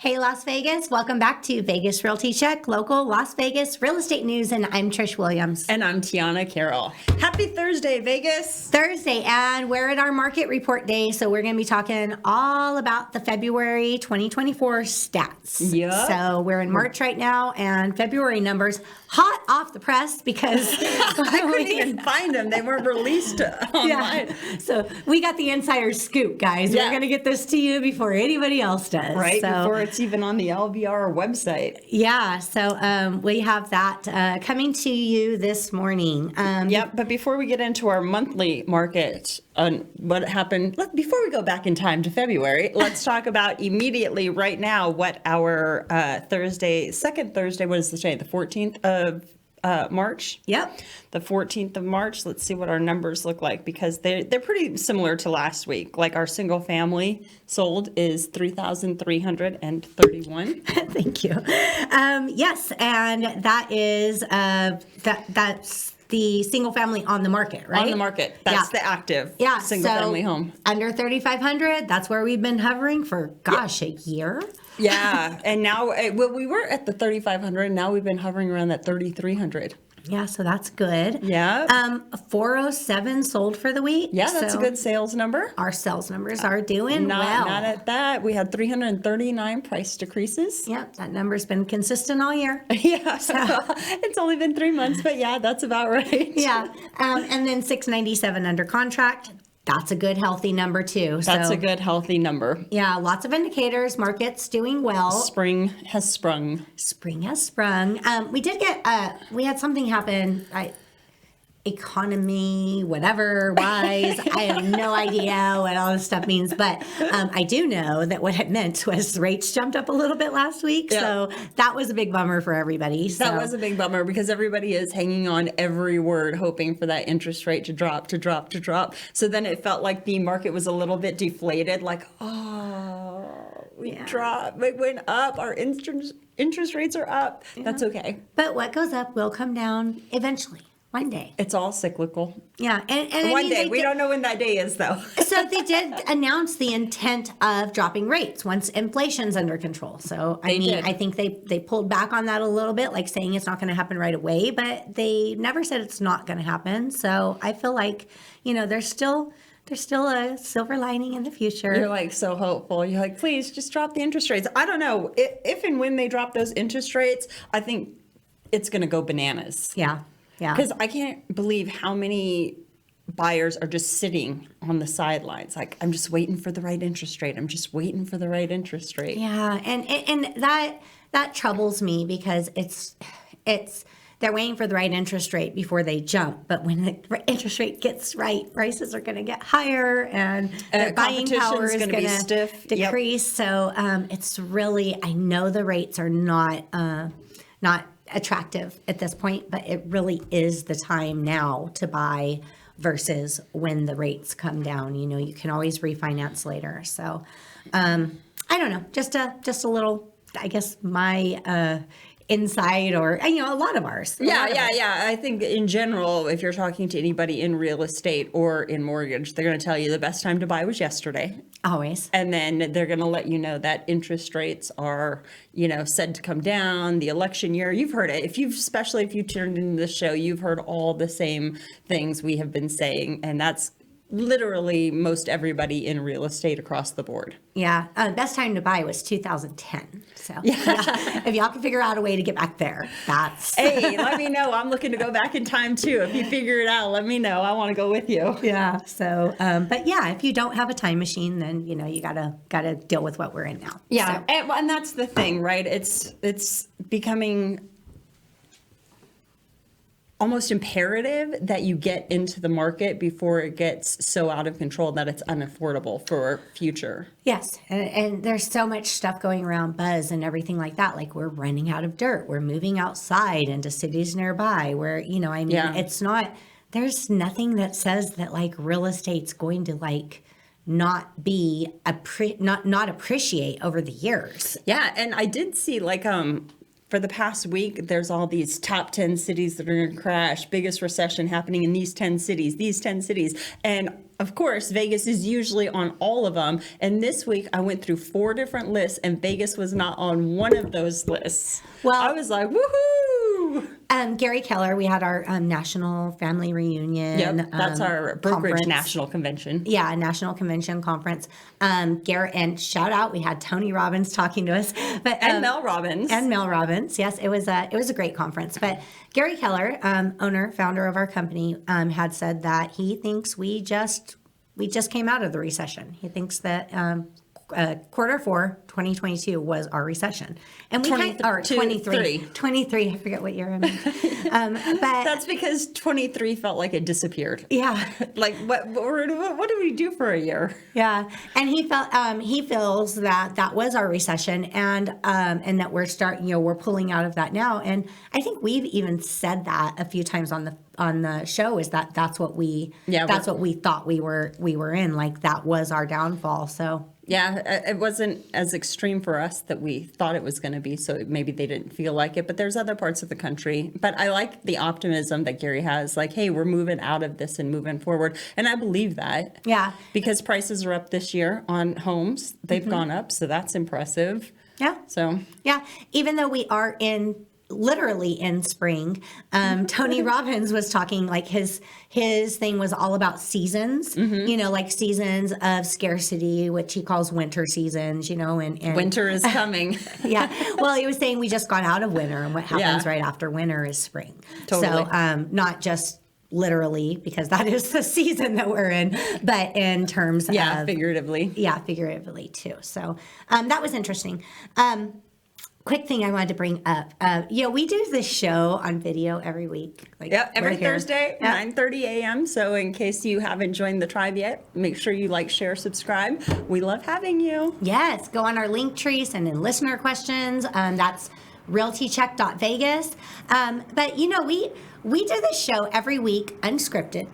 Hey, Las Vegas. Welcome back to Vegas Realty Check, local Las Vegas real estate news. And I'm Trish Williams. And I'm Tiana Carroll. Happy Thursday, Vegas. Thursday, and we're at our market report day. So we're going to be talking all about the February 2024 stats. Yep. So we're in March right now, and February numbers hot off the press because I couldn't even find them. They weren't released online. Yeah. So we got the insider scoop, guys. Yeah. We're going to get this to you before anybody else does. Right, so, before it's even on the LVR website. Yeah, so we have that coming to you this morning. Yep, but before we get into our monthly market on what happened, before we go back in time to February, let's talk about immediately right now what our second Thursday, what is the day, the 14th of March? Yep. The 14th of March. Let's see what our numbers look like, because they're pretty similar to last week. Like our single family sold is 3,331. Thank you. Yes, and that is that's the single family on the market, right? On the market. That's the active single family home. Under 3,500, that's where we've been hovering for, a year. Yeah, and now, we were at the 3,500, now we've been hovering around that 3,300. Yeah, so that's good. Yeah. 407 sold for the week. Yeah, that's a good sales number. Our sales numbers are doing well. Not at that. We had 339 price decreases. Yep, that number's been consistent all year. Yeah, so it's only been 3 months, but yeah, that's about right. Yeah, and then 697 under contract. That's a good, healthy number too. That's a good, healthy number. Yeah, lots of indicators. Market's doing well. Spring has sprung. Spring has sprung. We did get, we had something happen, economy, whatever, wise. I have no idea what all this stuff means, but I do know that what it meant was rates jumped up a little bit last week. Yeah. So that was a big bummer for everybody. That was a big bummer because everybody is hanging on every word, hoping for that interest rate to drop, to drop, to drop. So then it felt like the market was a little bit deflated, like, we dropped, it went up, our interest rates are up. Yeah. That's okay. But what goes up will come down eventually. One day. It's all cyclical. Yeah. And one day. We don't know when that day is, though. So they did announce the intent of dropping rates once inflation's under control. So, I think they pulled back on that a little bit, like saying it's not going to happen right away, but they never said it's not going to happen. So I feel like, there's still a silver lining in the future. You're like so hopeful. You're like, please just drop the interest rates. I don't know. If and when they drop those interest rates, I think it's going to go bananas. Yeah. Yeah. Because I can't believe how many buyers are just sitting on the sidelines. Like, I'm just waiting for the right interest rate. I'm just waiting for the right interest rate. Yeah. And that troubles me because it's they're waiting for the right interest rate before they jump. But when the interest rate gets right, prices are going to get higher and their buying power is going to decrease. Yep. So it's really, I know the rates are not attractive at this point, but it really is the time now to buy versus when the rates come down. You can always refinance later. So I don't know, just a little, I guess, my insight, or a lot of ours. Yeah. I think in general, if you're talking to anybody in real estate or in mortgage, they're going to tell you the best time to buy was yesterday. Always. And then they're going to let you know that interest rates are, said to come down. The election year, you've heard it. Especially if you turned into the show, you've heard all the same things we have been saying, and that's literally most everybody in real estate across the board. Yeah. Best time to buy was 2010. So yeah. If y'all can figure out a way to get back there, that's... Hey, let me know. I'm looking to go back in time too. If you figure it out, let me know. I want to go with you. Yeah. So, but yeah, if you don't have a time machine, then, you gotta deal with what we're in now. Yeah. So. And that's the thing, right? It's becoming almost imperative that you get into the market before it gets so out of control that it's unaffordable for future. Yes. And there's so much stuff going around, buzz and everything like that. Like, we're running out of dirt. We're moving outside into cities nearby where, it's not, there's nothing that says that like real estate's going to like not be, not appreciate over the years. Yeah. And I did see like, for the past week, there's all these top 10 cities that are going to crash, biggest recession happening in these 10 cities. And of course, Vegas is usually on all of them. And this week I went through 4 different lists and Vegas was not on one of those lists. Well, I was like, woohoo! Gary Keller, we had our national family reunion. Yep, that's our brokerage conference. national convention. Yeah, national convention conference. Garrett, and shout out, we had Tony Robbins talking to us, but And Mel Robbins. And Mel Robbins. Yes, it was a great conference. But Gary Keller, owner, founder of our company, had said that he thinks we just came out of the recession. He thinks that Q4 2022 was our recession, and we 23. I forget what year I'm in. But that's because 23 felt like it disappeared. Yeah, like what did we do for a year? Yeah, and he feels that was our recession, and that we're pulling out of that now. And I think we've even said that a few times on the show, is that's what we thought we were in, like that was our downfall. So. Yeah, it wasn't as extreme for us that we thought it was going to be, so maybe they didn't feel like it. But there's other parts of the country. But I like the optimism that Gary has, like, hey, we're moving out of this and moving forward. And I believe that. Yeah. Because prices are up this year on homes. They've gone up, so that's impressive. Yeah. So. Yeah. Even though we are literally in spring, Tony Robbins was talking, like his thing was all about seasons, like seasons of scarcity, which he calls winter seasons, and winter is coming. Yeah. Well, he was saying we just got out of winter, and what happens right after winter is spring. Totally. So not just literally, because that is the season that we're in, but in terms of figuratively. Yeah, figuratively too. So that was interesting. Quick thing I wanted to bring up. We do this show on video every week. Every Thursday, 9:30 a.m. So in case you haven't joined the tribe yet, make sure you like, share, subscribe. We love having you. Yes, go on our link tree, send in listener questions. That's realtycheck.vegas. But we do this show every week unscripted.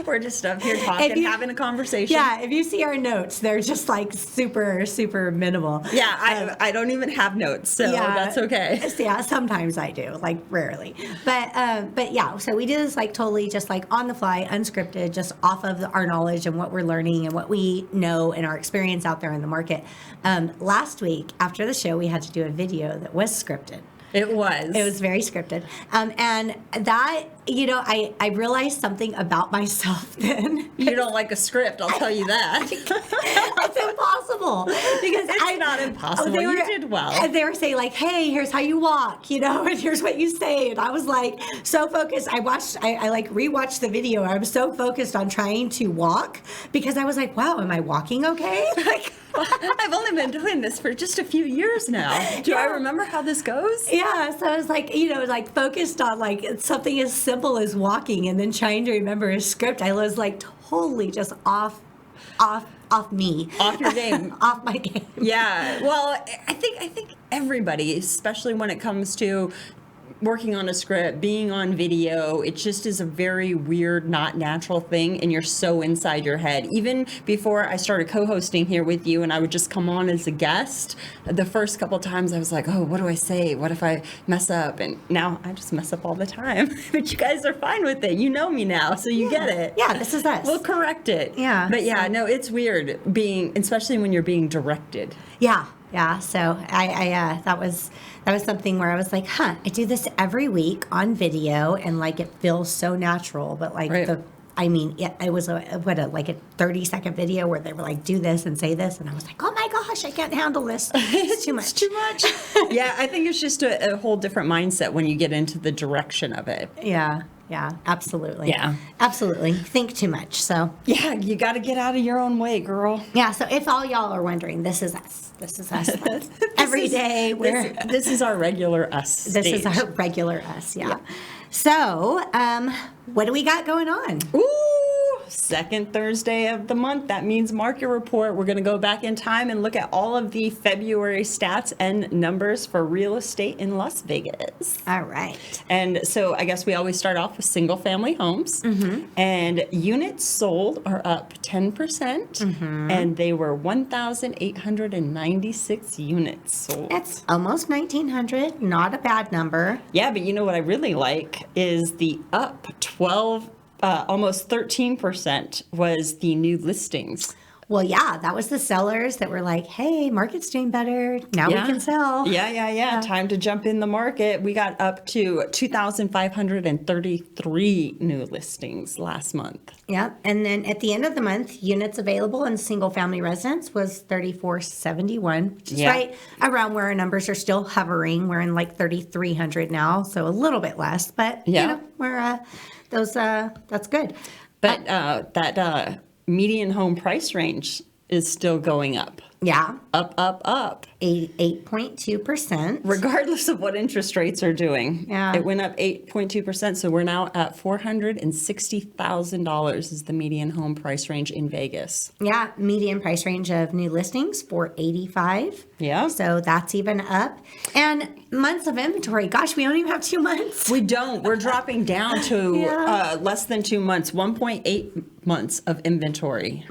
We're just up here talking, having a conversation. Yeah, if you see our notes, they're just like super, super minimal. Yeah, I don't even have notes, so that's okay. Yeah, sometimes I do, like rarely. But yeah, so we do this like totally just like on the fly, unscripted, just off of our knowledge and what we're learning and what we know and our experience out there in the market. Last week, after the show, we had to do a video that was scripted. It was very scripted. And that, I realized something about myself then. You don't like a script, I'll tell you that. It's impossible. Because it's not impossible. You did well. And they were saying like, hey, here's how you walk, and here's what you say. And I was like so focused. I rewatched the video. I was so focused on trying to walk because I was like, wow, am I walking okay? Like, I've only been doing this for just a few years now. Do I remember how this goes? Yeah, so I was like, focused on like something as simple as walking, and then trying to remember a script. I was like totally just off me. Off your game. Off my game. Yeah. Well, I think everybody, especially when it comes to working on a script, being on video, it just is a very weird, not natural thing, and you're so inside your head. Even before I started co-hosting here with you and I would just come on as a guest, the first couple times I was like, oh, what do I say? What if I mess up? And now I just mess up all the time. But you guys are fine with it. You know me now, so you get it. Yeah, this is us. We'll correct it. Yeah. But no, it's weird especially when you're being directed. Yeah. Yeah. So I that was something where I was like, I do this every week on video, and like it feels so natural, but like it was a 30-second video where they were like, do this and say this, and I was like, oh my gosh, I can't handle this. It's too much. It's too much. Yeah, I think it's just a whole different mindset when you get into the direction of it. Yeah. Yeah, absolutely. Yeah. Absolutely. Think too much. So yeah, you got to get out of your own way, girl. Yeah. So if all y'all are wondering, this is us. This is us. Every day. This is our regular us. This is our regular us. Yeah. So, what do we got going on? Ooh, second Thursday of the month. That means market report. We're going to go back in time and look at all of the February stats and numbers for real estate in Las Vegas. All right. And so I guess we always start off with single family homes. Mm-hmm. And units sold are up 10%. Mm-hmm. And they were 1,896 units sold. That's almost 1,900. Not a bad number. Yeah, but you know what I really like is the up 12 almost 13% was the new listings. Well, yeah, that was the sellers that were like, hey, market's doing better. Now we can sell. Yeah. Time to jump in the market. We got up to 2,533 new listings last month. Yeah. And then at the end of the month, units available in single family residence was 3,471, which is right around where our numbers are still hovering. We're in like 3,300 now, so a little bit less, but you know, we're that's good. But that median home price range is still going up. Yeah. Up. 8.2%. Regardless of what interest rates are doing. Yeah. It went up 8.2%. So we're now at $460,000 is the median home price range in Vegas. Yeah. Median price range of new listings, 485. Yeah. So that's even up. And months of inventory. Gosh, we don't even have 2 months. We don't. We're dropping down to less than 2 months, 1.8 months of inventory.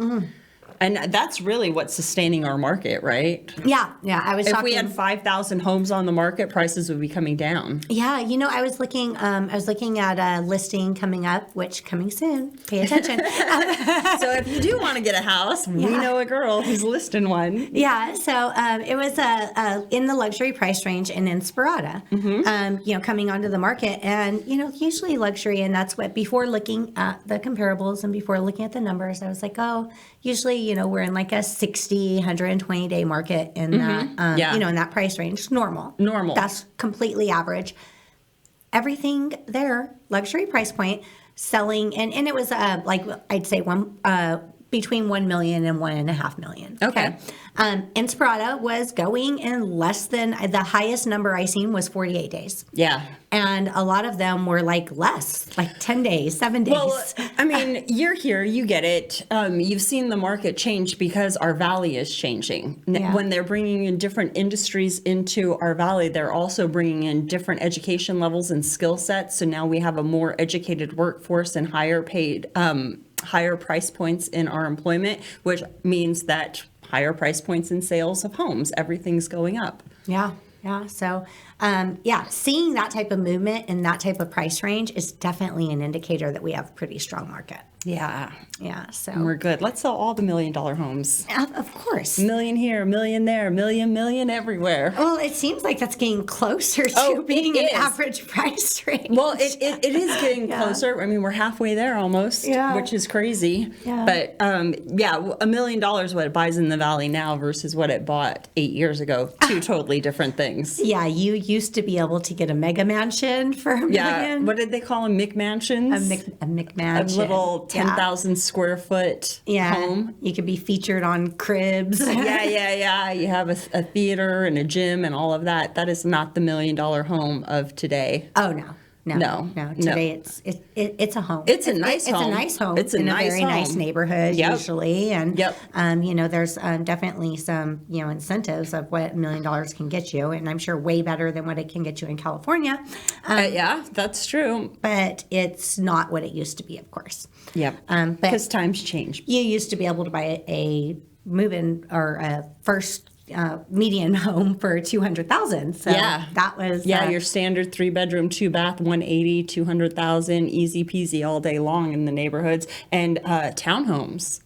And that's really what's sustaining our market, right? Yeah. I was If talking. we had 5,000 homes on the market, prices would be coming down. Yeah, I was looking at a listing coming up, which coming soon. Pay attention. So if you do want to get a house, we know a girl who's listing one. Yeah, so it was in the luxury price range in Inspirata, coming onto the market, and usually luxury, and that's what before looking at the comparables and before looking at the numbers, I was like, oh, usually we're in like a 60, 120 day market in that in that price range. Normal. That's completely average. Everything there, luxury price point, selling, and it was like I'd say between 1 million and 1.5 million. Okay. Inspirata was going in less than the highest number I seen was 48 days. Yeah. And a lot of them were like less, like 10 days, 7 days. Well, I mean, you're here, you get it. You've seen the market change because our valley is changing. When they're bringing in different industries into our valley, they're also bringing in different education levels and skill sets. So now we have a more educated workforce and higher paid, higher price points in our employment, which means that higher price points in sales of homes. Everything's going up. Yeah. So, seeing that type of movement and that type of price range is definitely an indicator that we have a pretty strong market. Yeah. So we're good. Let's sell all the $1 million homes. Of course. Million here, million there, million everywhere. Well, it seems like that's getting closer to being an average price range. Well, it is getting closer. I mean, we're halfway there almost, which is crazy. Yeah. But $1 million what it buys in the valley now versus what it bought 8 years ago. Two totally different things. Yeah, you used to be able to get a mega mansion for $1 million. What did they call them? McMansions? A McMansion. A little 10,000 square foot home. You could be featured on Cribs. Yeah. You have a theater and a gym and all of that. That is not the $1 million home of today. Oh, no. Today it's a home. It's a nice home. It's a nice home. It's a in nice a very home. nice neighborhood usually, and there's definitely some incentives of what $1 million can get you, and I'm sure way better than what it can get you in California. That's true. But it's not what it used to be, of course. Yep. Because times change. You used to be able to buy a move-in or a first median home for $200,000. So that was your standard 3-bedroom, 2-bath, 180, 200,000, easy peasy all day long in the neighborhoods. And townhomes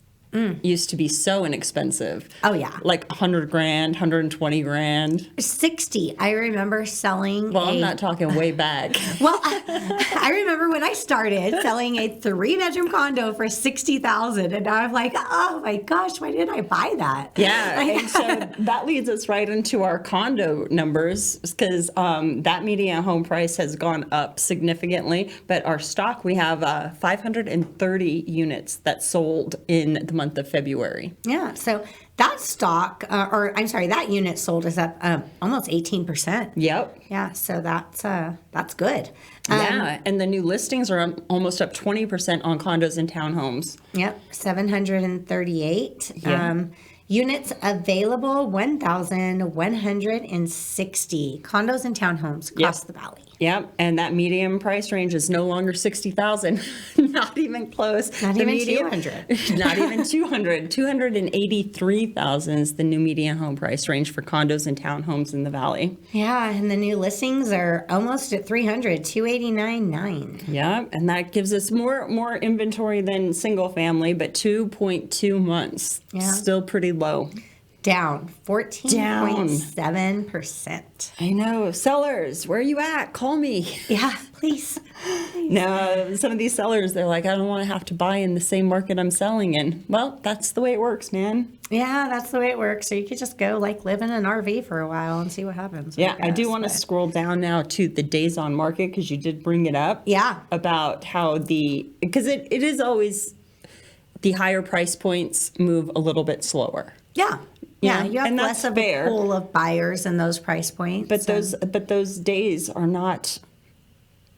used to be so inexpensive. Oh yeah, like $100,000, $120,000, 60. I remember selling. Well, I'm not talking way back. Well, I remember when I started selling a 3-bedroom condo for $60,000, and now I'm like, oh my gosh, why did I buy that? Yeah, and so that leads us right into our condo numbers because that median home price has gone up significantly. But our stock, we have 530 units that sold in the month of February. Yeah, so that stock, that unit sold is up almost 18%. Yep. Yeah, so that's good. And the new listings are almost up 20% on condos and townhomes. Yep, 738. Units available, 1,160 condos and townhomes across the valley. Yep, and that median price range is no longer 60,000. Not even close. Not The even median- 200. Not even 200. 283,000 is the new median home price range for condos and townhomes in the valley. Yeah, and the new listings are almost at 300, 289.9. Yeah, and that gives us more inventory than single family, but 2.2 months. Yeah. Still pretty low. Down 14.7%. I know. Sellers, where are you at? Call me. Yeah, please. No, some of these sellers, they're like, I don't want to have to buy in the same market I'm selling in. Well, that's the way it works, man. Yeah, that's the way it works. So you could just go like live in an RV for a while and see what happens. Yeah, I do want to scroll down now to the days on market because you did bring it up. Yeah. About how because it is always the higher price points move a little bit slower. Yeah. Yeah, you have and less that's of fair. a pool of buyers in those price points. But those days are not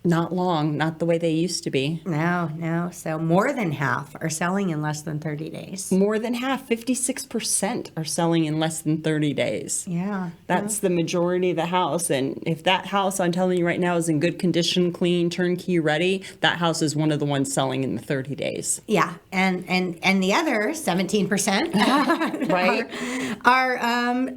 long, not the way they used to be. No. So more than half are selling in less than 30 days. More than half, 56% are selling in less than 30 days. Yeah. That's the majority of the house. And if that house, I'm telling you right now, is in good condition, clean, turnkey ready, that house is one of the ones selling in the 30 days. Yeah. And the other 17% Right? are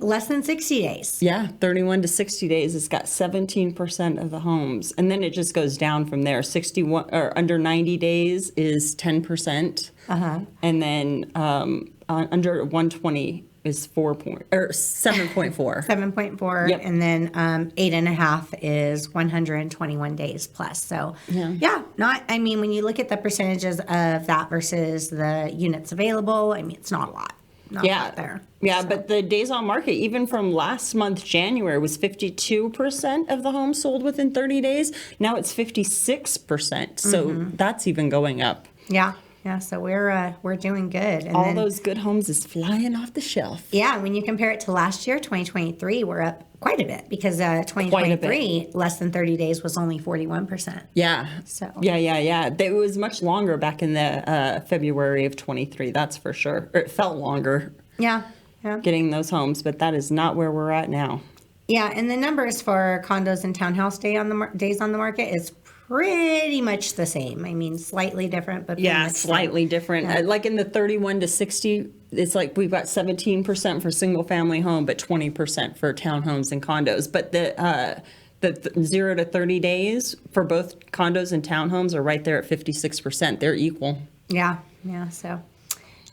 less than 60 days. Yeah, 31 to 60 days, it's got 17% of the homes. And then it just goes down from there. 61 or under 90 days is 10%. And then under 120 is 7.4. 7.4, Yep. and then 8.5 is 121 days plus. So when you look at the percentages of that versus the units available, I mean, it's not a lot. Not a lot there. Yeah, So. but the days on market, even from last month, January, was 52% of the homes sold within 30 days. Now it's 56%. So that's even going up. Yeah. So we're doing good. And All then, those good homes is flying off the shelf. Yeah, when you compare it to last year, 2023, we're up quite a bit because 2023, less than 30 days was only 41%. Yeah. So. Yeah. It was much longer back in the February of 23. That's for sure. Or it felt longer. Yeah. Getting those homes, but that is not where we're at now. Yeah, and the numbers for condos and townhouse days on the market is pretty much the same. I mean, slightly different, but pretty much slightly different. Yeah. Like in the 31 to 60, it's like we've got 17% for single family home, but 20% for townhomes and condos. But the 0 to 30 days for both condos and townhomes are right there at 56%. They're equal. Yeah. So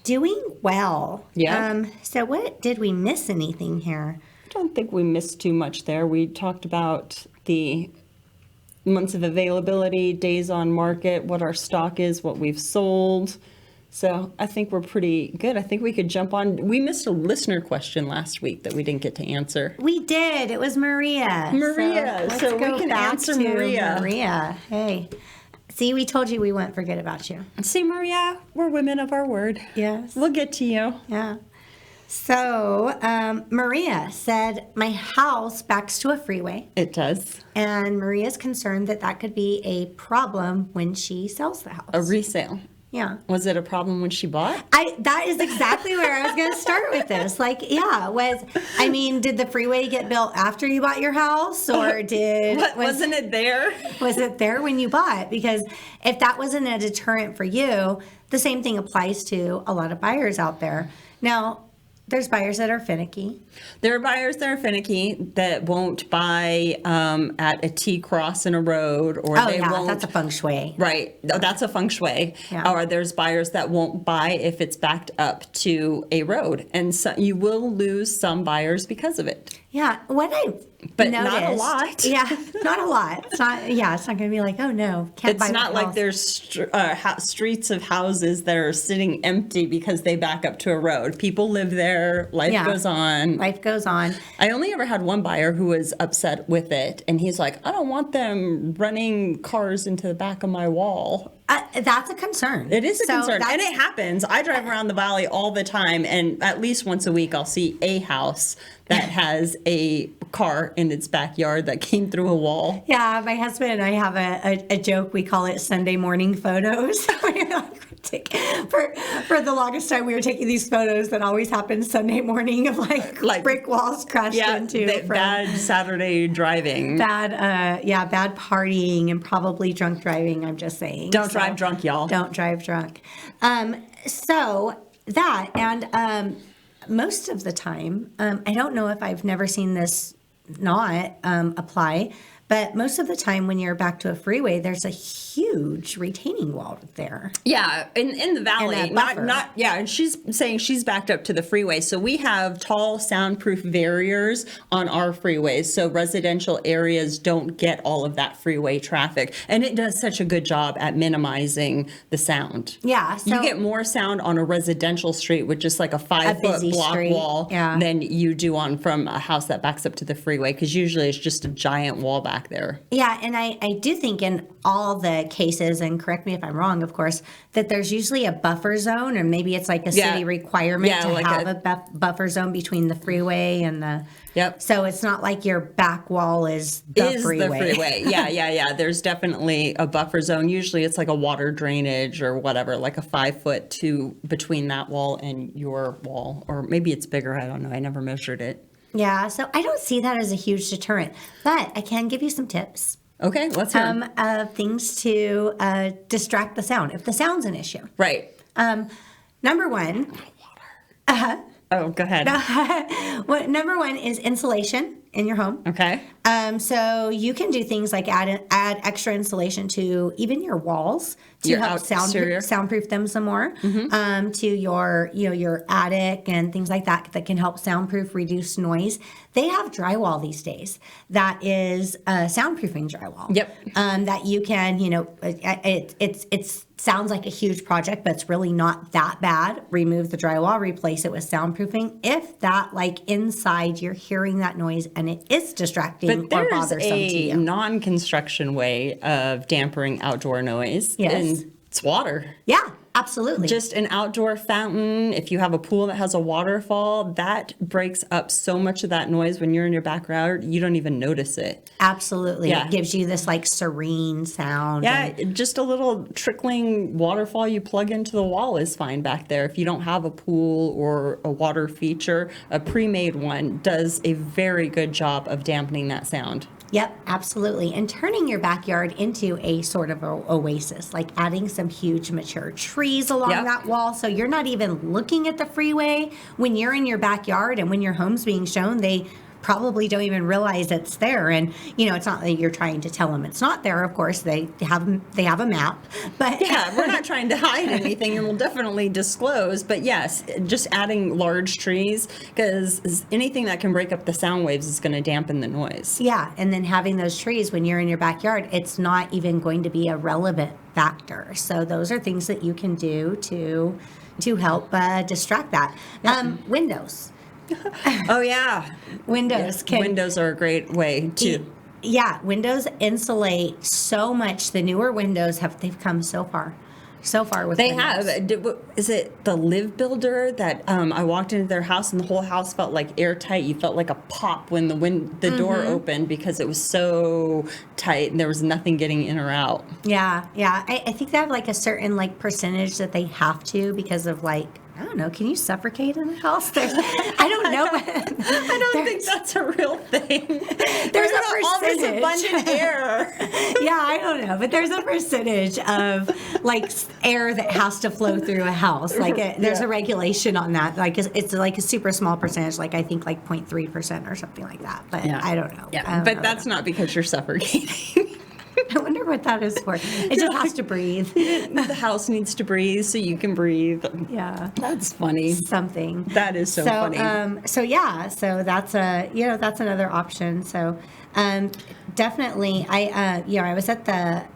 doing well. Yeah. So did we miss anything here? I don't think we missed too much there. We talked about the months of availability, days on market, what our stock is, what we've sold. So I think we're pretty good. I think we could jump on. We missed a listener question last week that we didn't get to answer. We did. It was Maria. So we can answer Maria. Maria. Hey. See, we told you we wouldn't forget about you. See, Maria, we're women of our word. Yes. We'll get to you. Yeah. So Maria said, my house backs to a freeway. It does. And Maria's concerned that could be a problem when she sells the house. A resale. Yeah. Was it a problem when she bought? That is exactly where I was going to start with this. Did the freeway get built after you bought your house, or wasn't it there? Was it there when you bought? Because if that wasn't a deterrent for you, the same thing applies to a lot of buyers out there. Now, there's buyers that are finicky. There are buyers that are finicky that won't buy at a T-cross in a road, or won't. That's a feng shui. Right, that's a feng shui. Yeah. Or there's buyers that won't buy if it's backed up to a road, and so you will lose some buyers because of it. Yeah, what I But noticed, not a lot. Yeah, not a lot. It's not going to be like, oh no, can't buy It's not my like house. there's streets of houses that are sitting empty because they back up to a road. People live there. Life goes on. Life goes on. I only ever had one buyer who was upset with it, and he's like, I don't want them running cars into the back of my wall. That's a concern. It is a concern, and it happens. I drive around the valley all the time, and at least once a week I'll see a house that has a car in its backyard that came through a wall. Yeah, my husband and I have a joke. We call it Sunday morning photos. For the longest time, we were taking these photos that always happened Sunday morning of like brick walls crashed into. Bad Saturday driving. Bad partying and probably drunk driving, I'm just saying. Don't drive drunk, y'all. Don't drive drunk. So that, and most of the time, I don't know if I've never seen this not apply, but most of the time when you're back to a freeway, there's a huge retaining wall there. Yeah, in the valley. And she's saying she's backed up to the freeway. So we have tall soundproof barriers on our freeways. So residential areas don't get all of that freeway traffic. And it does such a good job at minimizing the sound. Yeah. So you get more sound on a residential street with just like a 5-foot block wall than you do from a house that backs up to the freeway. Because usually it's just a giant wall back there. Yeah, and I do think in all the cases, and correct me if I'm wrong, of course, that there's usually a buffer zone, or maybe it's like a city requirement to like have a buffer zone between the freeway and the... Yep. So it's not like your back wall is the freeway. Yeah. There's definitely a buffer zone. Usually it's like a water drainage or whatever, like a 5-foot between that wall and your wall. Or maybe it's bigger. I don't know. I never measured it. Yeah, so I don't see that as a huge deterrent, but I can give you some tips. Okay, let's hear 'em. Things to distract the sound, if the sound's an issue. Right. Number one. Oh, go ahead. Number one is insulation in your home. Okay. So you can do things like add extra insulation to even your walls to help soundproof them some more. Mm-hmm. To your attic and things like that can help soundproof, reduce noise. They have drywall these days that is soundproofing drywall. Yep. That you can, it sounds like a huge project, but it's really not that bad. Remove the drywall, replace it with soundproofing. If that, like inside, you're hearing that noise and it is distracting or bothersome to you. There's a non-construction way of dampening outdoor noise. Yes. And it's water. Yeah, absolutely. Just an outdoor fountain. If you have a pool that has a waterfall, that breaks up so much of that noise when you're in your backyard, you don't even notice it. Absolutely. Yeah. It gives you this like serene sound. Yeah, just a little trickling waterfall you plug into the wall is fine back there. If you don't have a pool or a water feature, a pre-made one does a very good job of dampening that sound. Yep, absolutely. And turning your backyard into a sort of an oasis, like adding some huge mature trees along that wall. So you're not even looking at the freeway when you're in your backyard, and when your home's being shown, they probably don't even realize it's there. And, it's not that you're trying to tell them it's not there. Of course, they have a map. But yeah, we're not trying to hide anything, and we'll definitely disclose. But yes, just adding large trees, because anything that can break up the sound waves is going to dampen the noise. Yeah, and then having those trees when you're in your backyard, it's not even going to be a relevant factor. So those are things that you can do to help distract that. Windows. Oh, yeah. Windows are a great way to... Yeah, windows insulate so much. The newer windows they've come so far with They windows. have. Is it the Live Builder that I walked into their house and the whole house felt like airtight? You felt like a pop when the door opened because it was so tight and there was nothing getting in or out. Yeah. I think they have like a certain like percentage that they have to because of like, I don't know. Can you suffocate in a house? I don't know. I don't think that's a real thing. There's a percentage. All this abundant air. Yeah, I don't know. But there's a percentage of like air that has to flow through a house. Like there's a regulation on that. Like it's like a super small percentage. Like I think like 0.3% or something like that. But I don't know. Yeah, but that's not because you're suffocating. I wonder what that is for. It just has to breathe. The house needs to breathe so you can breathe. Yeah. That's funny. Something. That is so funny. So that's that's another option. So definitely I was at the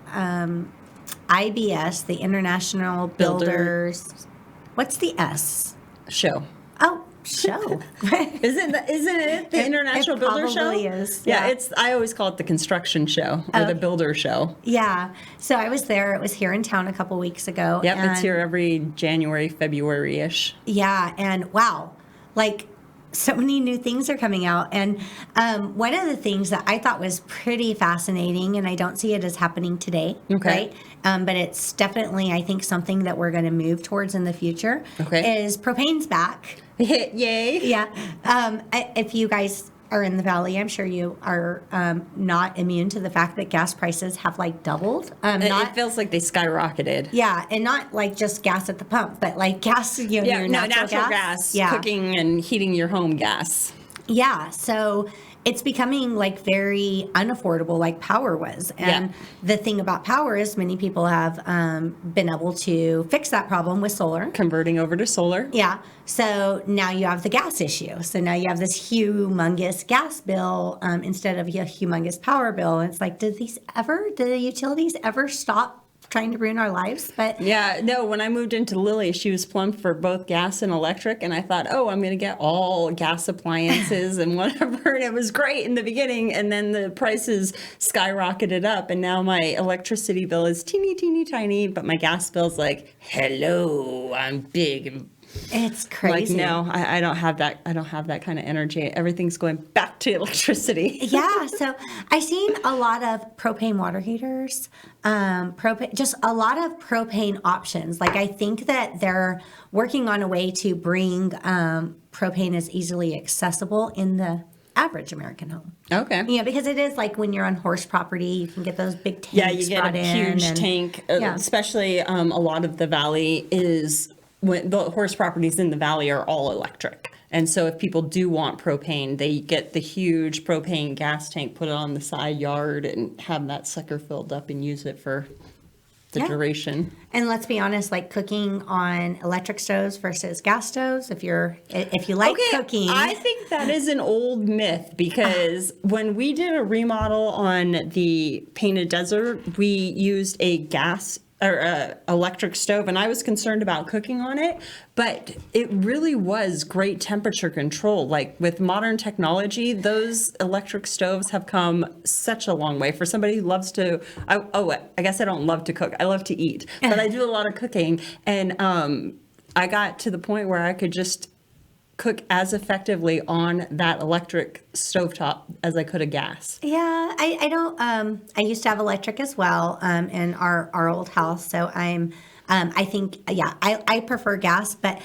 IBS, the International Builders. What's the S? Show. Oh, show. Isn't it the International Builder Show? It probably is. Yeah, I always call it the construction show or the builder show. Yeah. So I was there. It was here in town a couple weeks ago. Yep, it's here every January, February-ish. Yeah, and wow. Like so many new things are coming out. And one of the things that I thought was pretty fascinating, and I don't see it as happening today, right? But it's definitely, I think, something that we're going to move towards in the future, is propane's back. Yay. Yeah. If you guys are in the valley, I'm sure you are not immune to the fact that gas prices have like doubled. It feels like they skyrocketed. Yeah, and not like just gas at the pump, but like gas, your natural gas. Yeah. Cooking and heating your home gas. Yeah, so it's becoming like very unaffordable like power was. And the thing about power is many people have been able to fix that problem with solar. Converting over to solar. Yeah. So now you have the gas issue. So now you have this humongous gas bill instead of a humongous power bill. And it's like, did the utilities ever stop trying to ruin our lives? But yeah, no, when I moved into Lily, she was plumbed for both gas and electric, and I thought, oh, I'm going to get all gas appliances and whatever, and it was great in the beginning, and then the prices skyrocketed up, and now my electricity bill is teeny tiny, but my gas bill's like, hello, I'm big and it's crazy. Like, no, I don't have that. I don't have that kind of energy. Everything's going back to electricity. Yeah. So I've seen a lot of propane water heaters, just a lot of propane options. Like, I think that they're working on a way to bring propane as easily accessible in the average American home. Okay. Yeah, because it is like when you're on horse property, you can get those big tanks. Yeah, you get a huge tank. Especially a lot of the valley is. When the horse properties in the valley are all electric. And so if people do want propane, they get the huge propane gas tank, put it on the side yard, and have that sucker filled up and use it for the duration. And let's be honest, like cooking on electric stoves versus gas stoves, if you like cooking. I think that is an old myth, because when we did a remodel on the Painted Desert, we used a gas or electric stove, and I was concerned about cooking on it, but it really was great temperature control. Like, with modern technology, those electric stoves have come such a long way. For somebody who loves to, I guess I don't love to cook. I love to eat, but I do a lot of cooking, and I got to the point where I could just cook as effectively on that electric stovetop as I could a gas. Yeah, I don't. I used to have electric as well in our old house, so I think I prefer gas, but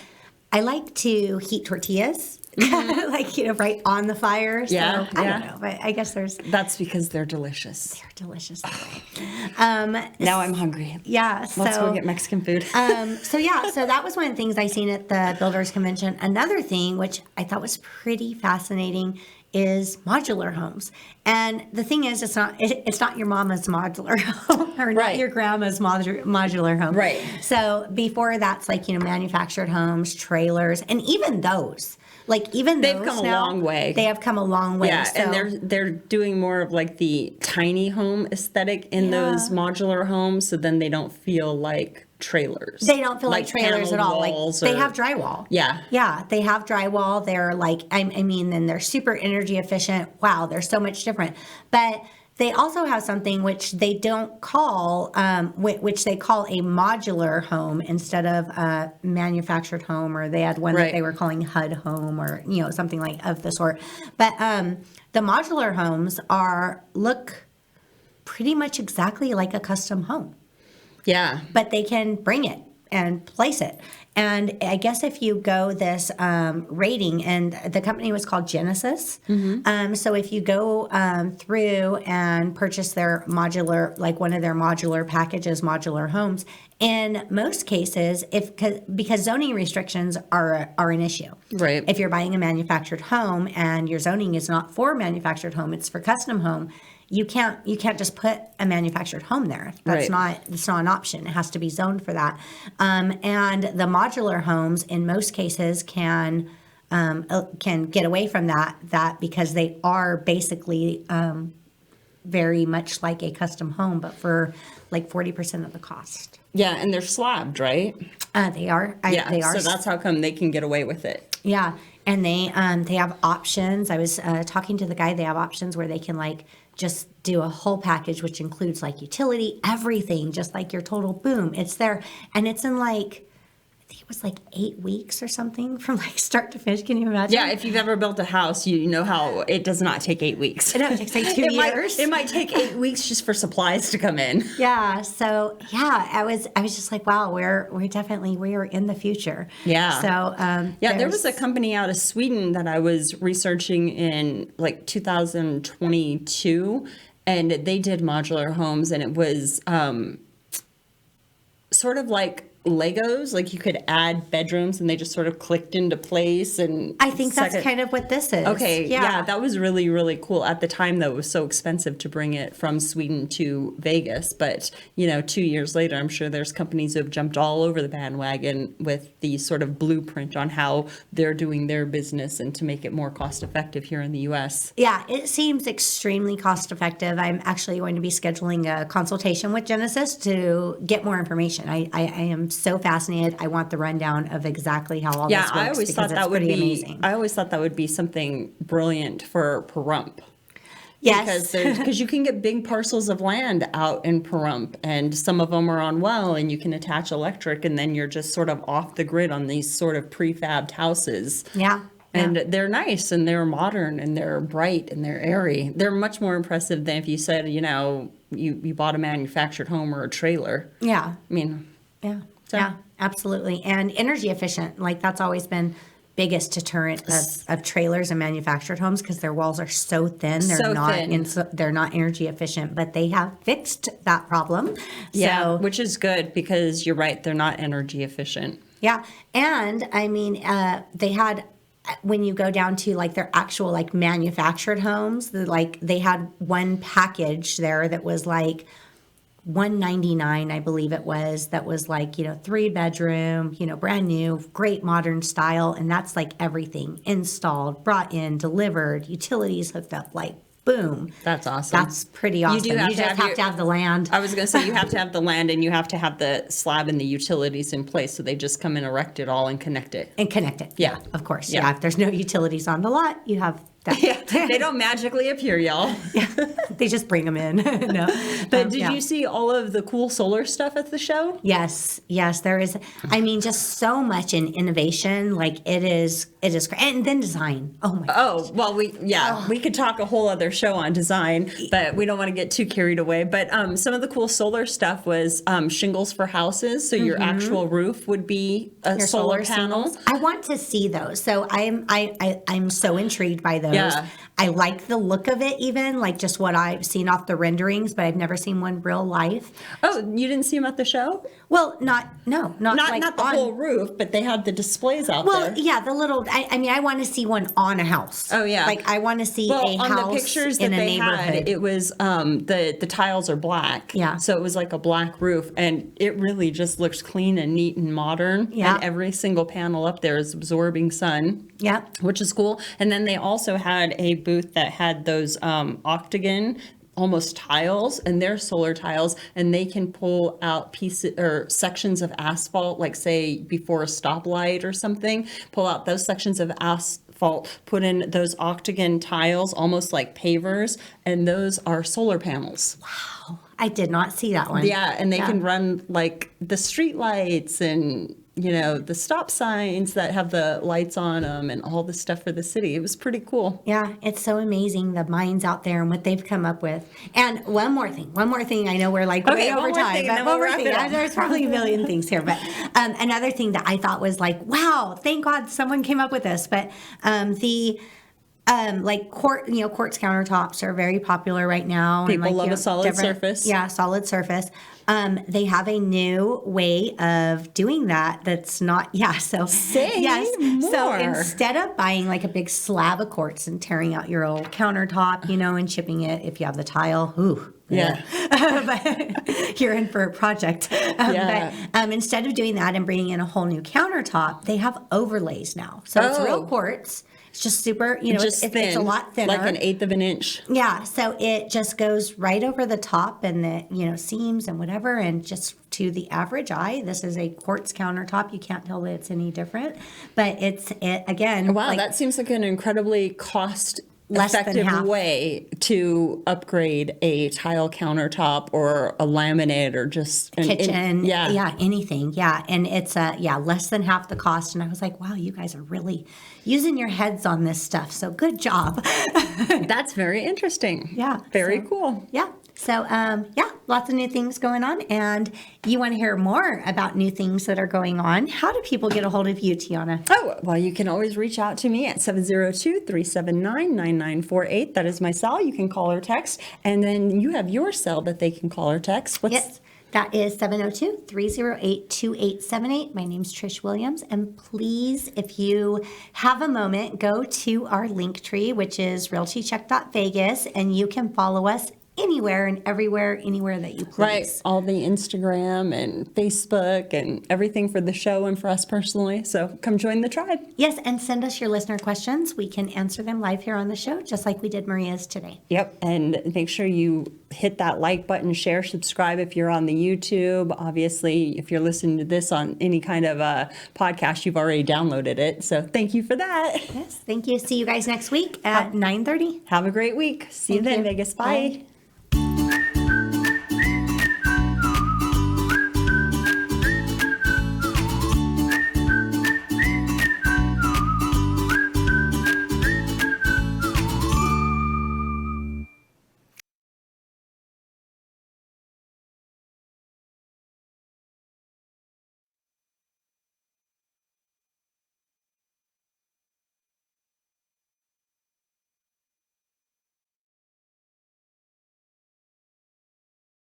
I like to heat tortillas. Like, right on the fire. So I don't know, but I guess that's because they're delicious. They're delicious that way. Now I'm hungry. Yeah. Let's go get Mexican food. So that was one of the things I seen at the Builders Convention. Another thing, which I thought was pretty fascinating, is modular homes. And the thing is, it's not your mama's modular home or not your grandma's modular home. Right. So before that's like, manufactured homes, trailers, and even those. Like, even they've come a long way. They have come a long way. Yeah, so. And they're doing more of like the tiny home aesthetic in those modular homes, so then they don't feel like trailers. They don't feel like trailers at all. Like, they have drywall. Yeah. Yeah, they have drywall. They're like, and they're super energy efficient. Wow, they're so much different. But they also have something which they don't call, which they call a modular home instead of a manufactured home, or they had one that they were calling HUD home, or something like of the sort. But the modular homes look pretty much exactly like a custom home. Yeah, but they can bring it and place it. And I guess if you go this rating, and the company was called Genesis. So if you go through and purchase their modular, like one of their modular packages, modular homes, in most cases, because zoning restrictions are an issue. Right. If you're buying a manufactured home and your zoning is not for manufactured home, it's for custom home. You can't just put a manufactured home there. It's not an option. It has to be zoned for that. And the modular homes, in most cases, can get away from that because they are basically very much like a custom home, but for like 40% of the cost. Yeah, and they're slabbed, right? They are. They are. So that's how come they can get away with it. Yeah, and they have options. I was talking to the guy. They have options where they can like just do a whole package, which includes like utility, everything, just like your total boom. It's there, and it's in like think it was like 8 weeks or something from like start to finish. Can you imagine? Yeah, if you've ever built a house, you know how it does not take 8 weeks. No, it takes like 2 years. It might take 8 weeks just for supplies to come in. Yeah. So yeah, I was just like, wow, we're in the future. Yeah. So there was a company out of Sweden that I was researching in like 2022, and they did modular homes, and it was sort of like Legos, like you could add bedrooms and they just sort of clicked into place. And I think that's kind of what this is. Okay, yeah, that was really, really cool. At the time, though, it was so expensive to bring it from Sweden to Vegas. But, 2 years later, I'm sure there's companies who have jumped all over the bandwagon with the sort of blueprint on how they're doing their business and to make it more cost effective here in the U.S. Yeah, it seems extremely cost effective. I'm actually going to be scheduling a consultation with Genesis to get more information. I am so fascinated. I want the rundown of exactly how all this works. I always thought that would be amazing. I always thought that would be something brilliant for Pahrump. Yes. Because you can get big parcels of land out in Pahrump, and some of them are on well, and you can attach electric, and then you're just sort of off the grid on these sort of prefabbed houses. Yeah. And they're nice, and they're modern, and they're bright, and they're airy. They're much more impressive than if you said, you bought a manufactured home or a trailer. Yeah. I mean... Yeah. Yeah, absolutely. And energy efficient. Like that's always been biggest deterrent of trailers and manufactured homes because their walls are so thin. They're not energy efficient, but they have fixed that problem. Yeah, which is good because you're right. They're not energy efficient. Yeah. And I mean, they had, when you go down to like their actual like manufactured homes, they had one package there that was like $199, I believe it was, that was like, 3-bedroom, brand new, great modern style. And that's like everything installed, brought in, delivered, utilities hooked up, like boom. That's awesome. That's pretty awesome. You just have to have the land. I was going to say you have to have the land and you have to have the slab and the utilities in place. So they just come and erect it all and connect it. Yeah. Of course. Yeah. If there's no utilities on the lot, you have that. Yeah. They don't magically appear, y'all. Yeah. They just bring them in. No. But did you see all of the cool solar stuff at the show? Yes. There is. I mean, just so much in innovation. Like it is great. And then design. Oh my gosh. Oh, well, we could talk a whole other show on design, but we don't want to get too carried away. But some of the cool solar stuff was shingles for houses. So your actual roof would be a solar panel. I want to see those. So I'm so intrigued by those. Yeah. I like the look of it, even like just what I've seen off the renderings, but I've never seen one real life. Oh, you didn't see them at the show? Well, not like not the whole roof, but they had the displays out there. Well, yeah, the little. I mean, I want to see one on a house. Oh yeah, like I want to see a house on the pictures that they had. It was the tiles are black. Yeah, so it was like a black roof, and it really just looks clean and neat and modern. Yeah, and every single panel up there is absorbing sun. Yeah, which is cool. And then they also had a booth that had those octagon almost tiles, and they're solar tiles, and they can pull out pieces or sections of asphalt, like say before a stoplight or something, pull out those sections of asphalt, put in those octagon tiles, almost like pavers, and those are solar panels. Wow. I did not see that one. Yeah, and they can run like the street lights and the stop signs that have the lights on them and all the stuff for the city. It was pretty cool. Yeah, it's so amazing, the minds out there and what they've come up with. And one more thing. I know we're like way over time, but one more thing. There's probably a million things here, but another thing that I thought was like, wow, thank God someone came up with this. But like quartz countertops are very popular right now. People love a solid surface. Yeah, solid surface. They have a new way of doing that. That's not. Yeah. So say more. So instead of buying like a big slab of quartz and tearing out your old countertop, and chipping it, if you have the tile, yeah. But you're in for a project. But instead of doing that and bringing in a whole new countertop, they have overlays now. So it's real quartz. It's just super, just it's a lot thinner. Like 1/8 of an inch. Yeah, so it just goes right over the top and the, seams and whatever, and just to the average eye, this is a quartz countertop. You can't tell that it's any different, but it again. Wow, that seems like an incredibly cost less than effective half. way to upgrade a tile countertop or a laminate or just Kitchen, anything, and it's less than half the cost. And I was like, wow, you guys are really using your heads on this stuff. So good job. That's very interesting. Yeah, very cool. Yeah. So, lots of new things going on. And you want to hear more about new things that are going on. How do people get a hold of you, Tiana? Oh, well, you can always reach out to me at 702-379-9948. That is my cell. You can call or text. And then you have your cell that they can call or text. Yes, that is 702-308-2878. My name's Trish Williams. And please, if you have a moment, go to our link tree, which is realtycheck.vegas, and you can follow us anywhere and everywhere, anywhere that you please. Right. All the Instagram and Facebook and everything for the show and for us personally. So come join the tribe. Yes, and send us your listener questions. We can answer them live here on the show, just like we did Maria's today. Yep. And make sure you hit that like button, share, subscribe if you're on the YouTube. Obviously, if you're listening to this on any kind of a podcast, you've already downloaded it. So thank you for that. Yes, thank you. See you guys next week at 9:30. Have a great week. See you then, Vegas. Bye.